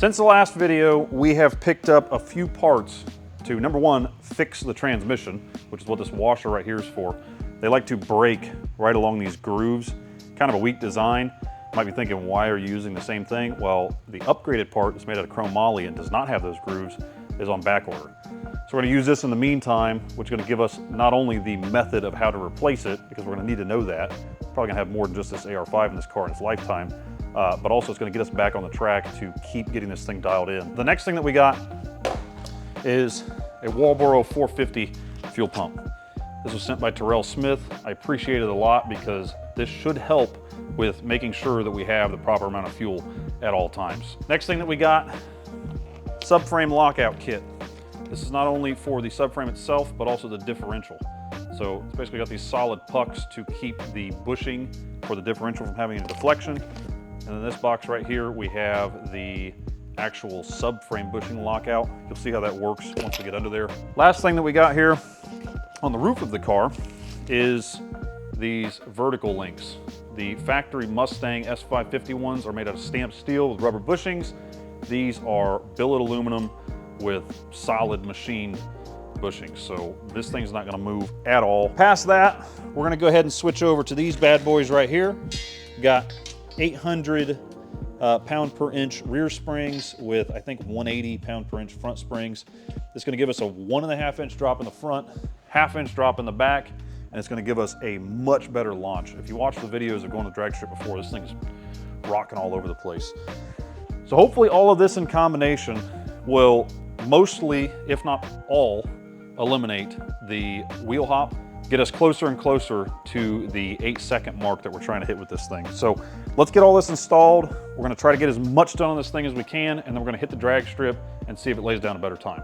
Since the last video, we have picked up a few parts to, number one, fix the transmission, which is what this washer right here is for. They like to break right along these grooves, kind of a weak design. You might be thinking, why are you using the same thing? Well, the upgraded part is made out of chrome moly and does not have those grooves, is on back order. So we're gonna use this in the meantime, which is gonna give us not only the method of how to replace it, because we're gonna need to know that. We're probably gonna have more than just this AR5 in this car in its lifetime, but also it's gonna get us back on the track to keep getting this thing dialed in. The next thing that we got is a Walboro 450 fuel pump. This was sent by Terrell Smith. I appreciate it a lot because this should help with making sure that we have the proper amount of fuel at all times. Next thing that we got, subframe lockout kit. This is not only for the subframe itself, but also the differential. So it's basically got these solid pucks to keep the bushing for the differential from having a deflection. And in this box right here, we have the actual subframe bushing lockout. You'll see how that works once we get under there. Last thing that we got here on the roof of the car is these vertical links. The factory Mustang S550 ones are made out of stamped steel with rubber bushings. These are billet aluminum with solid machined bushings. So this thing's not gonna move at all. Past that, we're gonna go ahead and switch over to these bad boys right here. Got 800 pound per inch rear springs with, I think, 180 pound per inch front springs. It's gonna give us a 1.5 inch drop in the front, 1/2 inch drop in the back, and it's gonna give us a much better launch. If you watch the videos of going to drag strip before, this thing's rocking all over the place. So hopefully all of this in combination will mostly, if not all, eliminate the wheel hop, get us closer and closer to the 8-second mark that we're trying to hit with this thing. So let's get all this installed. We're gonna try to get as much done on this thing as we can, and then we're gonna hit the drag strip and see if it lays down a better time.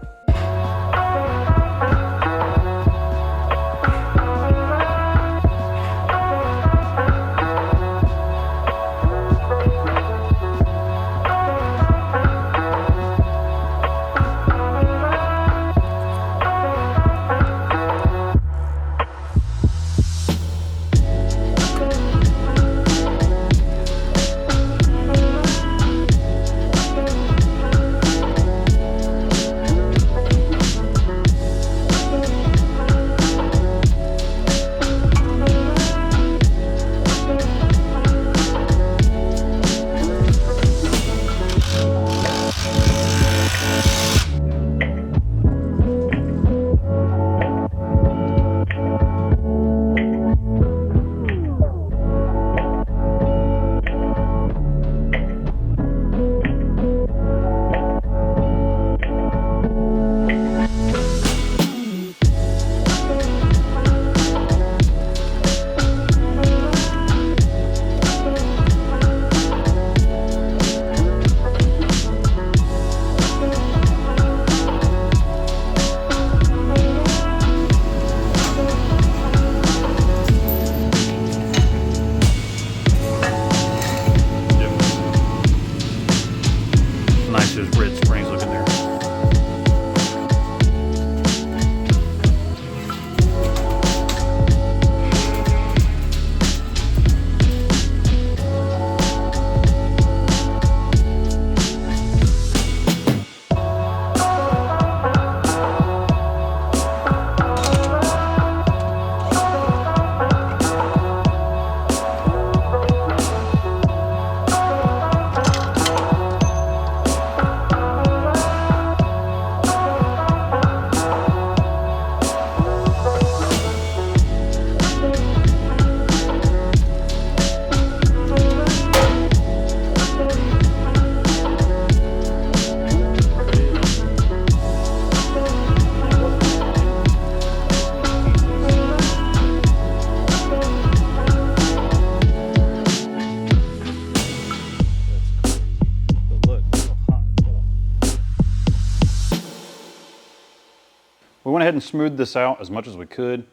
We went ahead and smoothed this out as much as we could. You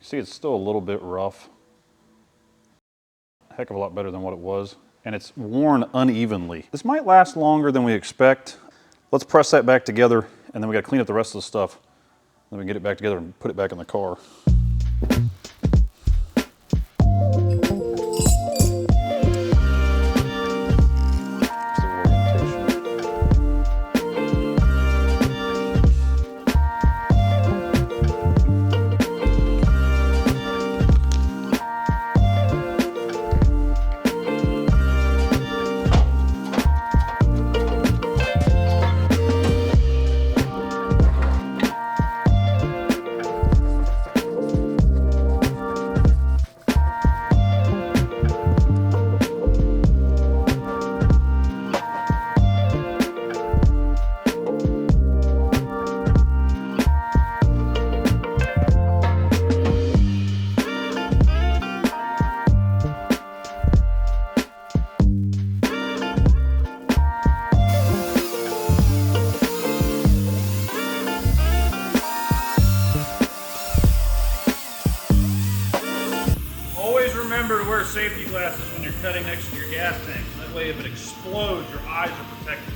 see it's still a little bit rough. A heck of a lot better than what it was. And it's worn unevenly. This might last longer than we expect. Let's press that back together, and then we gotta clean up the rest of the stuff. Then we can get it back together and put it back in the car. Still orientation. safety glasses when you're cutting next to your gas tank. That way if it explodes, your eyes are protected.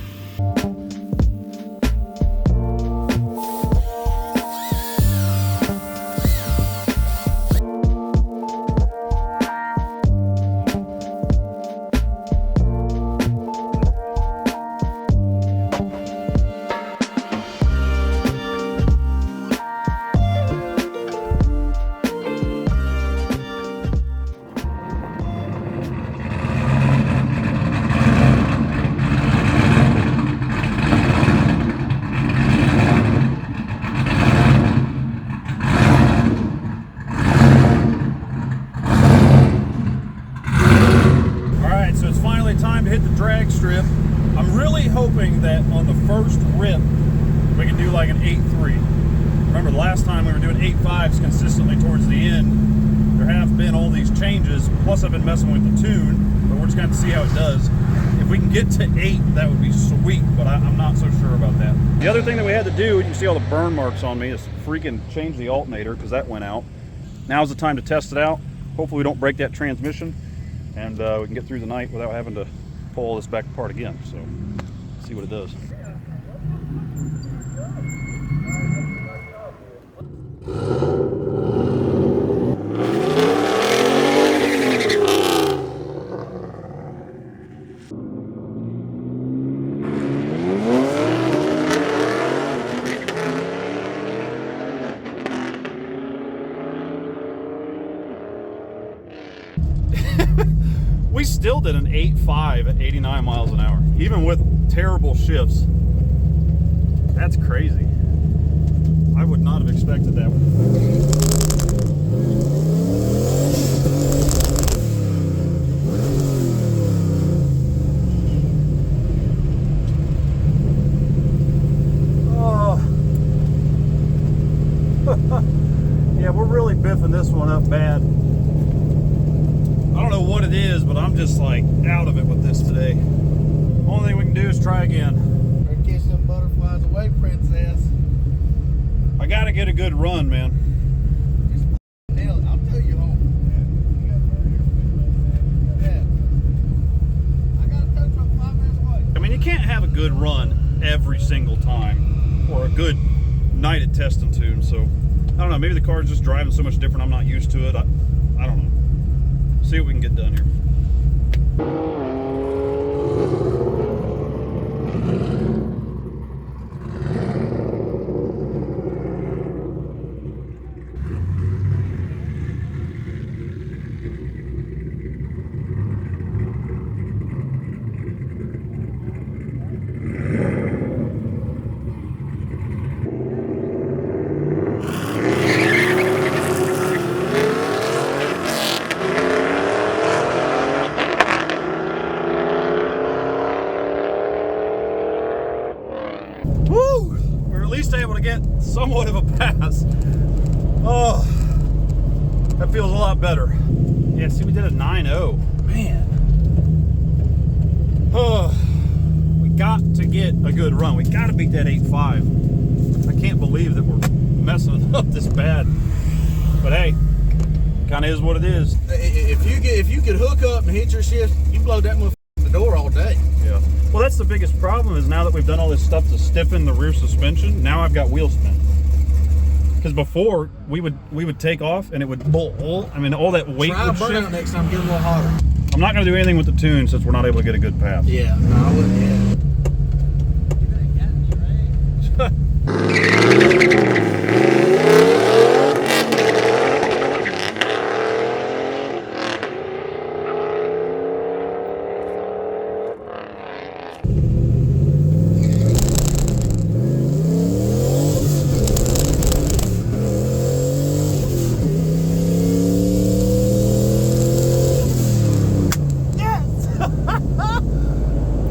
Time to hit the drag strip. I'm really hoping that on the first rip we can do like an 8.3. Remember the last time we were doing 8.5s consistently towards the end. There have been all these changes, plus I've been messing with the tune, but we're just going to see how it does. If we can get to 8, that would be sweet, but I'm not so sure about that. The other thing that we had to do, you can see all the burn marks on me, is freaking change the alternator because that went out. Now's the time to test it out. Hopefully we don't break that transmission, and we can get through the night without having to pull all this back apart again. So let's see what it does. We still did an 8.5 at 89 miles an hour, even with terrible shifts. That's crazy. I would not have expected that one. Yeah, we're really biffing this one up bad. I don't know what it is, but I'm just like out of it with this today. Only thing we can do is try again. Better catch them butterflies away, princess. I gotta get a good run, man. Hell, I'll tell you home. Yeah. I got a tow truck 5 minutes away. I mean, you can't have a good run every single time, or a good night at test and tune. So I don't know. Maybe the car's just driving so much different. I'm not used to it. I don't know. See what we can get done here. Woo! We're at least able to get somewhat of a pass. Oh, that feels a lot better. Yeah, see, we did a 9.0. Man. Oh, we got to get a good run. We got to beat that 8.5. I can't believe that we're messing it up this bad. But hey, kind of is what it is. If you could hook up and hit your shift, you blow that motherfucker in the door all day. Yeah. Well, that's the biggest problem is now that we've done all this stuff to stiffen the rear suspension, now I've got wheel spin. Because before, we would take off and it would bull. I mean, all that weight Try would burn shift. out next time, get a little hotter. I'm not going to do anything with the tune since we're not able to get a good path. Yeah, no, I wouldn't.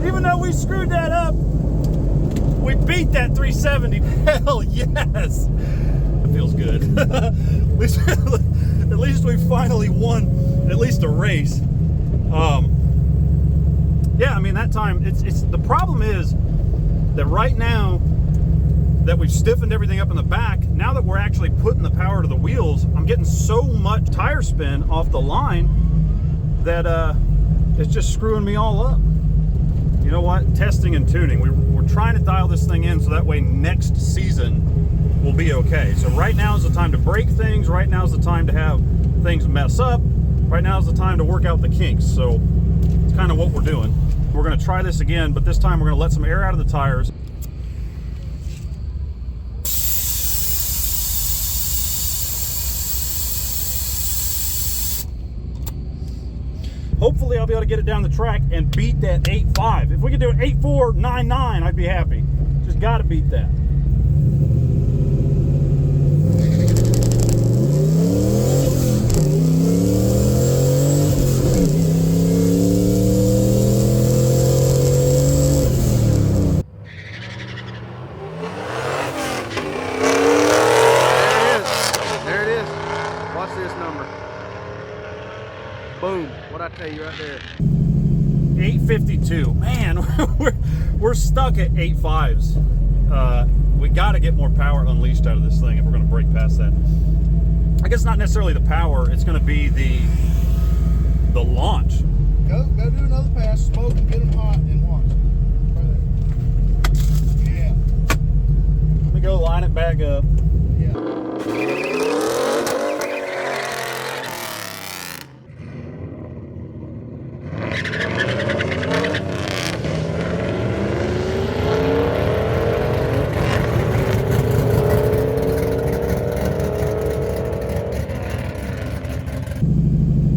Even though we screwed that up, we beat that 370. Hell yes. It feels good. At least we finally won at least a race. Yeah, I mean, that time, it's the problem is that right now that we've stiffened everything up in the back, now that we're actually putting the power to the wheels, I'm getting so much tire spin off the line that it's just screwing me all up. You know what? Testing and tuning. We're trying to dial this thing in so that way next season will be okay. So right now is the time to break things. Right now is the time to have things mess up. Right now is the time to work out the kinks. So it's kind of what we're doing. We're going to try this again, but this time we're going to let some air out of the tires. Hopefully I'll be able to get it down the track and beat that 8.5. If we could do an 8.499, I'd be happy. Just got to beat that. There it is. Watch this number. Boom. What'd I tell you right there? 852. Man, we're stuck at 8.5s. We got to get more power unleashed out of this thing if we're going to break past that. I guess not necessarily the power. It's going to be the launch. Go do another pass, smoke, and get them hot, and watch. Right there. Yeah. Let me go line it back up. Yeah.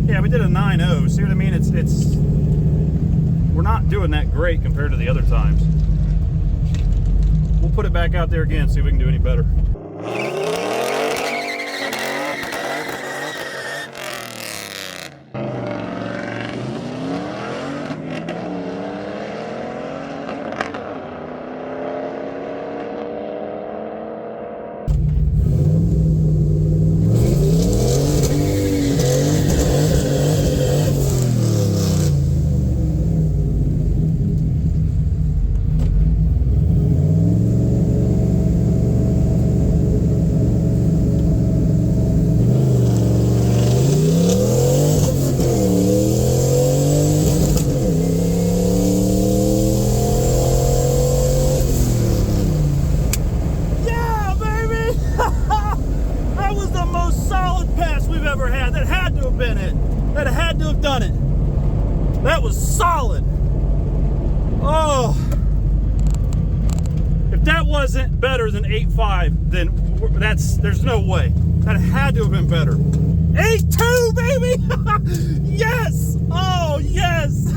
Yeah, we did a 9.0. See what I mean? It's we're not doing that great compared to the other times. We'll put it back out there again, see if we can do any better. That had to have done it. That was solid. Oh, if that wasn't better than 8.5, then there's no way. That had to have been better. 8.2, baby. Yes. Oh, yes.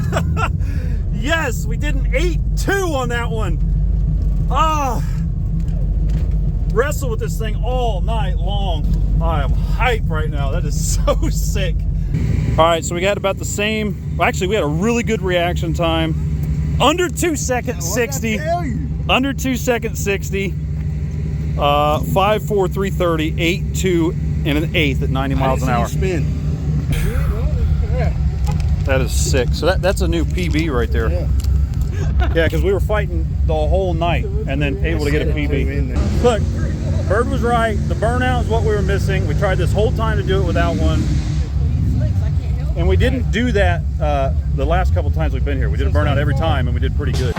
Yes, we did an 8.2 on that one. Ah. Wrestle with this thing all night long. I am hyped right now. That is so sick. All right, so we got about the same. Well, actually, we had a really good reaction time. Under 2 seconds 60. Under 2 seconds 60. 5.4 330, 8.2 and an eighth at 90 miles an hour. Spin. That is sick. So that's a new PB right there. Yeah. Yeah, because we were fighting the whole night and then able to get a PB. Look, Bird was right. The burnout is what we were missing. We tried this whole time to do it without one. And we didn't do that the last couple times we've been here. We did a burnout every time and we did pretty good.